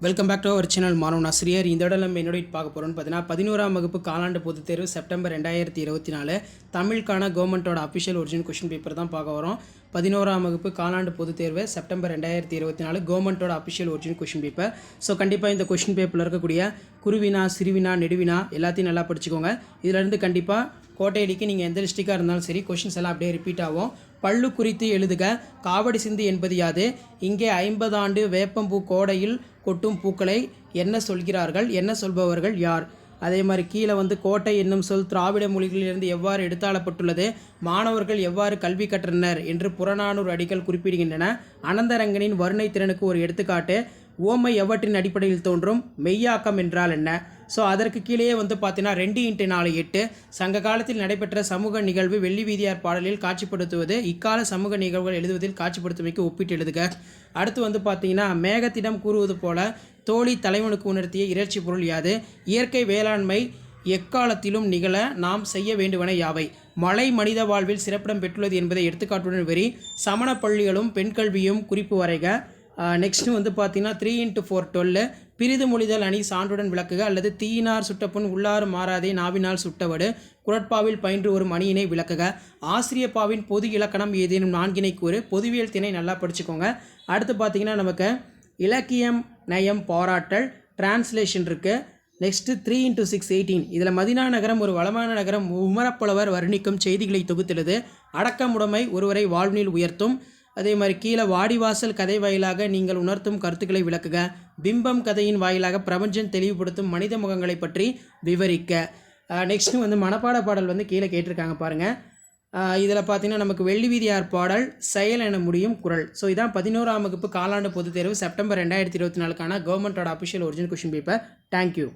Welcome back to our channel மாணவன் ஆசிரியர். இந்த இடம் நம்ம என்னோட பார்க்க போகிறோம்னு பார்த்தீங்கன்னா 11ஆம் வகுப்பு காலாண்டு பொதுத் தேர்வு செப்டம்பர் 2024 தமிழுக்கான கவர்மெண்ட்டோட அஃபிஷியல் ஒரிஜினல் கொஷின் பேப்பர் தான் பார்க்க வரோம். 11ஆம் வகுப்பு காலாண்டு பொதுத் தேர்வு செப்டம்பர் 2024 கவர்மெண்ட்டோட official original question paper. So கண்டிப்பாக இந்த கொஷின் பேப்பரில் இருக்கக்கூடிய குருவினா, சிறுவினா, நெடுவினா எல்லாத்தையும் நல்லா படிச்சுக்கோங்க. இதிலேருந்து கண்டிப்பாக கோட்டையடிக்கு நீங்கள் எந்த டிஸ்ட்ரிக்டாக இருந்தாலும் சரி கொஷின்ஸ் எல்லாம் அப்படியே ரிப்பீட் ஆகும். பள்ளு குறித்து எழுதுக. காவடி சிந்து என்பது யாது? இங்கே 50 ஆண்டு வேப்பம்பூ கோடையில் கொட்டும் பூக்களை என்ன சொல்கிறார்கள்? என்ன சொல்பவர்கள் யார்? அதே மாதிரி கீழே கோட்டை என்னும் சொல் திராவிட மொழிகளிலிருந்து எவ்வாறு எடுத்தாளப்பட்டுள்ளது? மாணவர்கள் எவ்வாறு கல்வி கற்றனர் என்று புறநானூறு அடிகள் குறிப்பிடுகின்றன. அனந்தரங்கனின் வருணை திறனுக்கு ஒரு எடுத்துக்காட்டு. ஓமை எவற்றின் அடிப்படையில் தோன்றும்? மெய்யாக்கம் என்றால் என்ன? ஸோ அதற்கு கீழேயே பார்த்தீங்கன்னா 2x4 8 சங்க காலத்தில் நடைபெற்ற சமூக நிகழ்வு வெள்ளி வீதியார் பாடலில் காட்சிப்படுத்துவது. இக்கால சமூக நிகழ்வுகள் எழுதுவதில் காட்சிப்படுத்துமைக்கு ஒப்பிட்டு எழுதுக. அடுத்து பார்த்தீங்கன்னா மேகத்திடம் கூறுவது போல தோழி தலைவனுக்கு உணர்த்திய இறைச்சி பொருள் யாது? இயற்கை வேளாண்மை எக்காலத்திலும் நிகழ நாம் செய்ய வேண்டுவன யாவை? மழை மனித வாழ்வில் சிறப்பிடம் பெற்றுள்ளது என்பதை எடுத்துக்காட்டுடன் வரி. சமண பள்ளிகளும் பெண் கல்வியும் குறிப்பு வரைக. நெக்ஸ்ட்டு பார்த்தீங்கன்னா 3x4 12 பிரிது மொழிதல் அணி சான்றுடன் விளக்குக. அல்லது தீயினார் சுட்டப்புண் உள்ளாறு மாறாதே நாவினால் சுட்டவடு. குரட்பாவில் பயின்று ஒரு மணியினை விளக்குக. ஆசிரியப்பாவின் பொது இலக்கணம் ஏதேனும் 4 கூறு. பொதுவியல் திணை நல்லா படிச்சுக்கோங்க. அடுத்து பார்த்தீங்கன்னா நமக்கு இலக்கியம் நயம் பாராட்டல் டிரான்ஸ்லேஷன் இருக்குது. நெக்ஸ்ட்டு 3x6 18 இதில் மதினா நகரம் ஒரு வளமான நகரம் உமரப்புலவர் வர்ணிக்கும் செய்திகளை தொகுத்துள்ளது. அடக்கமுடைமை ஒருவரை வாழ்வினில் உயர்த்தும். அதே மாதிரி கீழே வாடிவாசல் கதை வாயிலாக நீங்கள் உணர்த்தும் கருத்துக்களை விளக்குக. பிம்பம் கதையின் வாயிலாக பிரபஞ்சம் தெளிவுபடுத்தும் மனித முகங்களை பற்றி விவரிக்க. நெக்ஸ்ட்டு மனப்பாட பாடல் கீழே கேட்டிருக்காங்க பாருங்கள். இதில் பார்த்தீங்கன்னா நமக்கு வெள்ளி வீதியார் பாடல் செயல் என முடியும் குரல். ஸோ இதான் 11ஆம் வகுப்பு காலாண்டு பொதுத் தேர்வு செப்டம்பர் 2024 கவர்மெண்ட்டோட official original question paper. Thank you.